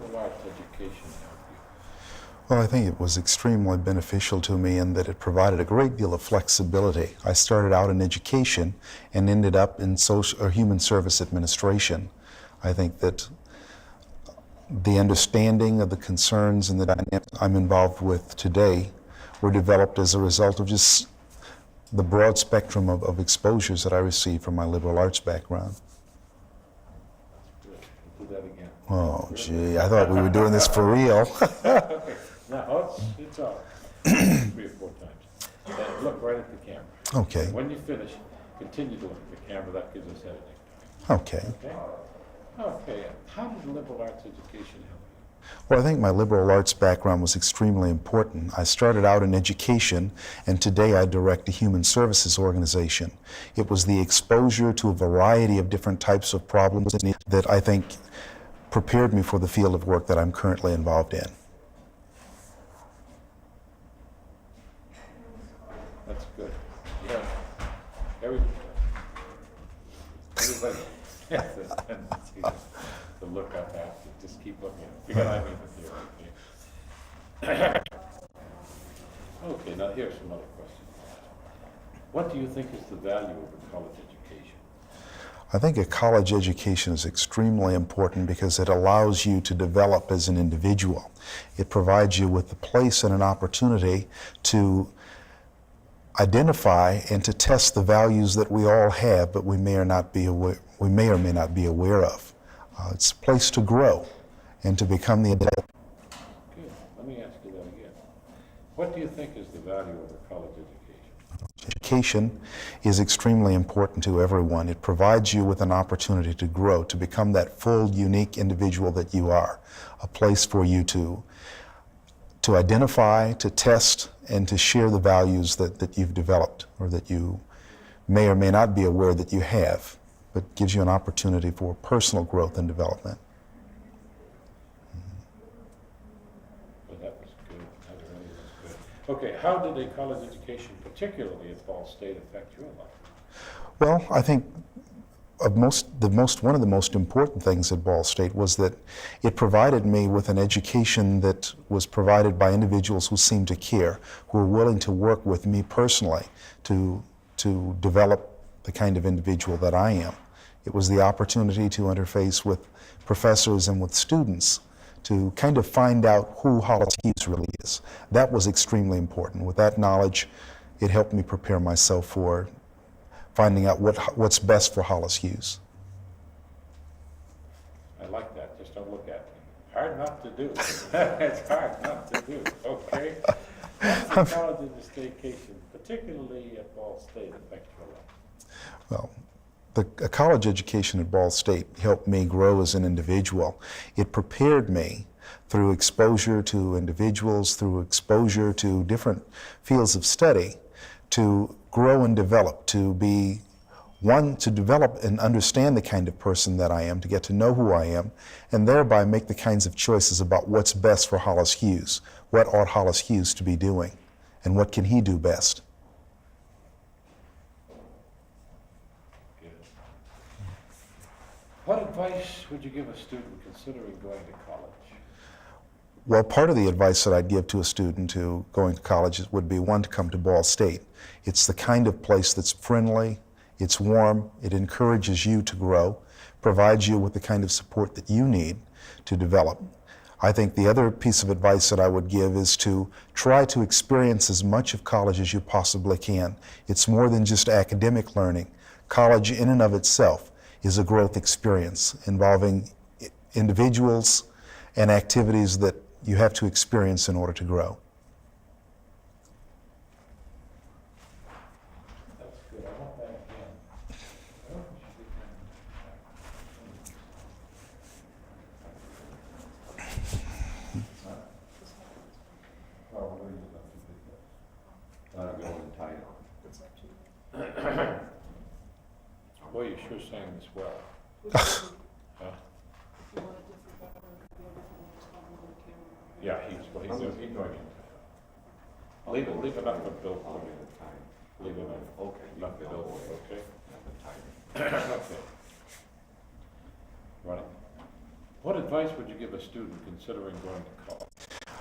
liberal arts education help you? Well, I think it was extremely beneficial to me in that it provided a great deal of flexibility. I started out in education and ended up in social or human service administration. I think that the understanding of the concerns and the dynamics I'm involved with today were developed as a result of just the broad spectrum of exposures that I received from my liberal arts background. Good. We'll do that again. Oh, gee, I thought we were doing this for real. Okay. Now, it's all 3 or 4 times. Then look right at the camera. Okay, When you finish, continue to look at the camera. That gives us editing time. okay. Okay? Okay. How did liberal arts education help you? Well, I think my liberal arts background was extremely important. I started out in education, and today I direct a human services organization. It was the exposure to a variety of different types of problems that I think prepared me for the field of work that I'm currently involved in. That's good. Yeah. Everybody has a tendency to look up after, just keep looking. You got I mean with you, okay? Okay, now here's some other questions. What do you think is the value of a college education? I think a college education is extremely important because it allows you to develop as an individual. It provides you with the place and an opportunity to identify and to test the values that we all have, but we may or may not be aware of. It's a place to grow and to become the adult. Good. Let me ask you that again. What do you think is the value of a college education? Education is extremely important to everyone. It provides you with an opportunity to grow, to become that full, unique individual that you are. A place for you to identify, to test, and to share the values that you've developed or that you may or may not be aware that you have, but gives you an opportunity for personal growth and development. Well, that was good. That really was good. Okay, how did a college education, particularly at Ball State, affect your life? Well, I think one of the most important things at Ball State was that it provided me with an education that was provided by individuals who seemed to care, who were willing to work with me personally to develop the kind of individual that I am. It was the opportunity to interface with professors and with students to kind of find out who Hollis Hughes really is. That was extremely important. With that knowledge, it helped me prepare myself for finding out what's best for Hollis Hughes. I like that. Just don't look at me. Hard not to do. It's hard not to do. Okay. How does a college education, particularly at Ball State, affect your life? Well, a college education at Ball State helped me grow as an individual. It prepared me through exposure to individuals, through exposure to different fields of study, to grow and develop, to develop and understand the kind of person that I am, to get to know who I am, and thereby make the kinds of choices about what's best for Hollis Hughes. What ought Hollis Hughes to be doing, and what can he do best? Good. What advice would you give a student considering going to college? Well, part of the advice that I'd give to a student to going to college would be, one, to come to Ball State. It's the kind of place that's friendly, it's warm, it encourages you to grow, provides you with the kind of support that you need to develop. I think the other piece of advice that I would give is to try to experience as much of college as you possibly can. It's more than just academic learning. College in and of itself is a growth experience involving individuals and activities that you have to experience in order to grow. That's good. I want that again. Boy, you sure sang this well. Huh? Yeah, he's doing it. Leave it up for Bill. Leave it up. Okay. Not Bill, okay? Okay. Running. What advice would you give a student considering going to college?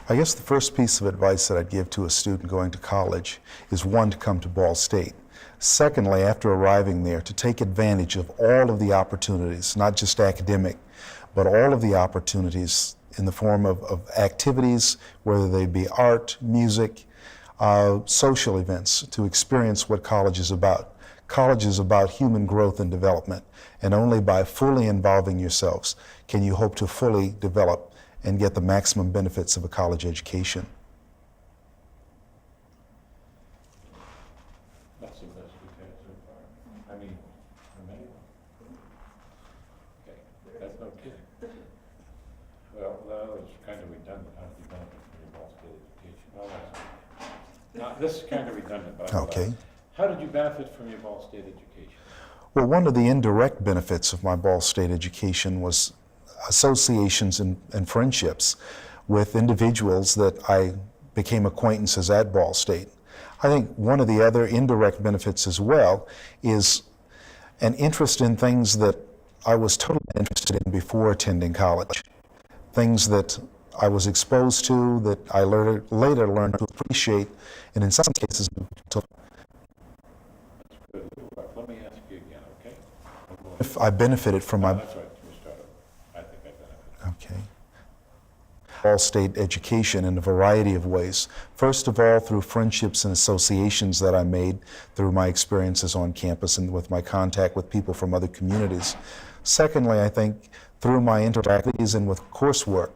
I guess the first piece of advice that I'd give to a student going to college is, one, to come to Ball State. Secondly, after arriving there, to take advantage of all of the opportunities, not just academic, but all of the opportunities in the form of activities, whether they be art, music, social events, to experience what college is about. College is about human growth and development, and only by fully involving yourselves can you hope to fully develop and get the maximum benefits of a college education. That's the best we've had so far. I mean, for me. Okay, that's no kidding. Well, that was kind of redundant. How did you benefit from your Ball State education? Well, now, this is kind of redundant, but Okay. How did you benefit from your Ball State education? Well, one of the indirect benefits of my Ball State education was associations and friendships with individuals that I became acquaintances at Ball State. I think one of the other indirect benefits as well is an interest in things that I was totally interested in before attending college. Things that I was exposed to, that I later learned to appreciate, and in some cases to. Good. Let me ask you again, okay? If I benefited from my. That's right. We started. I think I benefited. Okay. Ball State education in a variety of ways. First of all, through friendships and associations that I made through my experiences on campus and with my contact with people from other communities. Secondly, I think through my interactivities and with coursework,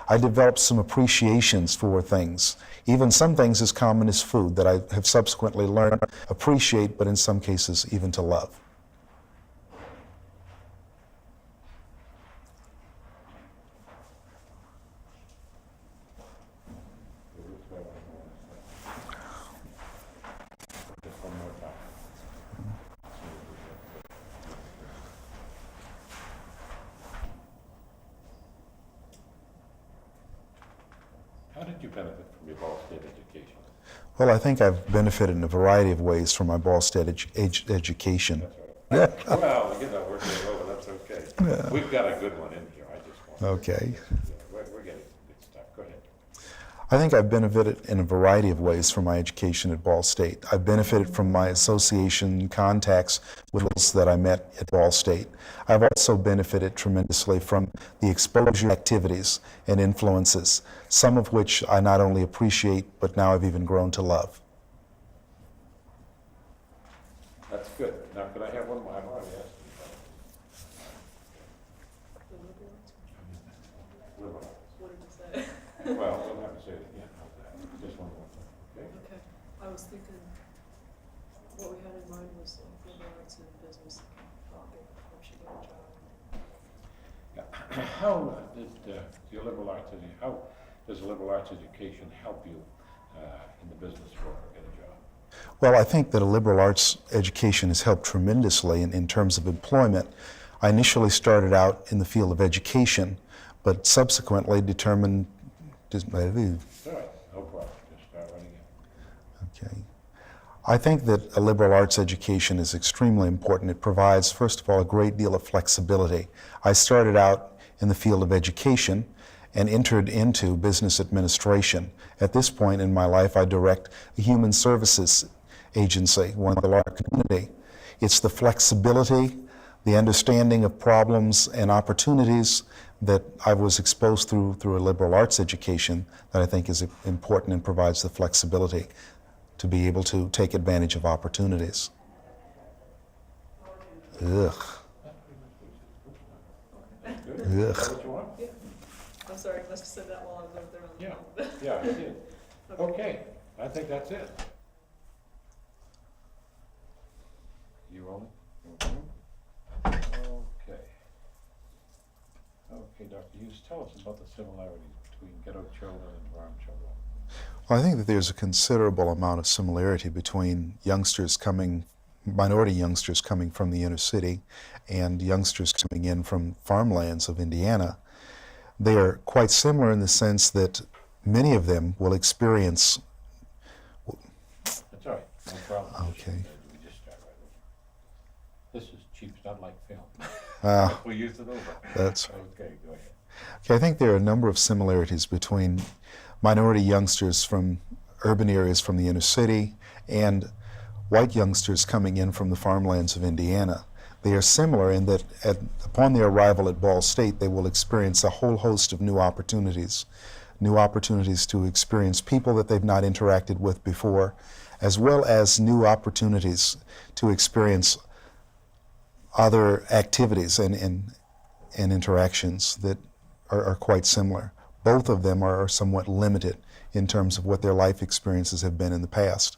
I developed some appreciations for things, even some things as common as food that I have subsequently learned to appreciate, but in some cases even to love. Just one more time. How did you benefit from your Ball State education? Well, I think I've benefited in a variety of ways from my Ball State education. That's right. Well, you know, we're getting over, that's okay. We've got a good one in here, I just want Okay. we're getting some good stuff. Go ahead. I think I've benefited in a variety of ways from my education at Ball State. I've benefited from my association contacts with those that I met at Ball State. I've also benefited tremendously from the exposure activities and influences, some of which I not only appreciate, but now I've even grown to love. That's good. Now, could I have one more? I've already asked you about it. What did you say? Well, we'll have to say it again. How's that? Just one more thing, okay? Okay, I was thinking, what we had in mind was liberal arts and business, hope she got a job. How did your liberal arts, how does liberal arts education help you in the business world or get a job? Well, I think that a liberal arts education has helped tremendously in terms of employment. I initially started out in the field of education, but subsequently determined. All right, no problem. Just start right again. Okay. I think that a liberal arts education is extremely important. It provides, first of all, a great deal of flexibility. I started out in the field of education and entered into business administration. At this point in my life, I direct a human services agency, one of the large community. It's the flexibility, the understanding of problems and opportunities that I was exposed through a liberal arts education that I think is important and provides the flexibility to be able to take advantage of opportunities. Ugh. That's good. Is that Ugh. what you want? Yeah, I'm sorry, I must have said that while I was over there on the Yeah, phone. yeah, I did. Okay, I think that's it. You rolling? Okay. Okay, Dr. Hughes, tell us about the similarities between ghetto children and farm children. Well, I think that there's a considerable amount of similarity between minority youngsters coming from the inner city and youngsters coming in from farmlands of Indiana. They are quite similar in the sense that many of them will experience. That's all right, no problem. Okay. We just start right over. This is cheap, it's not like film. Ah, We used it over. that's Okay, go ahead. Okay, I think there are a number of similarities between minority youngsters from urban areas from the inner city and white youngsters coming in from the farmlands of Indiana. They are similar in that upon their arrival at Ball State, they will experience a whole host of new opportunities to experience people that they've not interacted with before, as well as new opportunities to experience other activities and interactions that are quite similar. Both of them are somewhat limited in terms of what their life experiences have been in the past.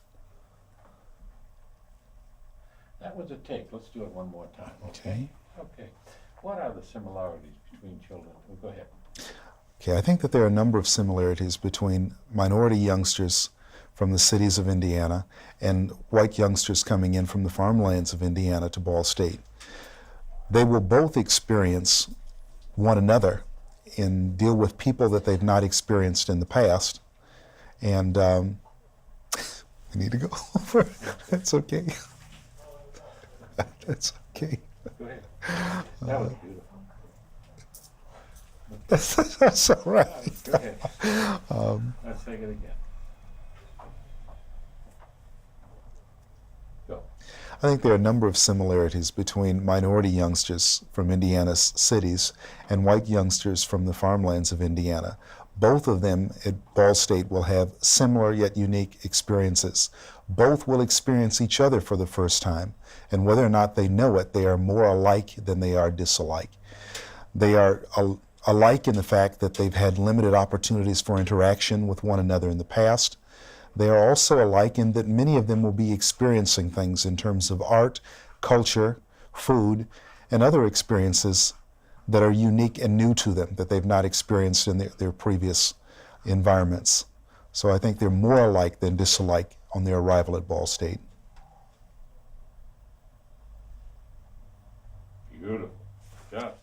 That was a take. Let's do it one more time, okay? Okay. What are the similarities between children? Oh, go ahead. Okay, I think that there are a number of similarities between minority youngsters from the cities of Indiana and white youngsters coming in from the farmlands of Indiana to Ball State. They will both experience one another and deal with people that they've not experienced in the past. And we need to go over. That's okay. That's okay. Go ahead. That was beautiful. That's all right. Go ahead. Let's take it again. Go. I think there are a number of similarities between minority youngsters from Indiana's cities and white youngsters from the farmlands of Indiana. Both of them at Ball State will have similar yet unique experiences. Both will experience each other for the first time, and whether or not they know it, they are more alike than they are disalike. They are alike in the fact that they've had limited opportunities for interaction with one another in the past. They are also alike in that many of them will be experiencing things in terms of art, culture, food, and other experiences that are unique and new to them, that they've not experienced in their previous environments. So I think they're more alike than disalike on their arrival at Ball State. Beautiful. Good job.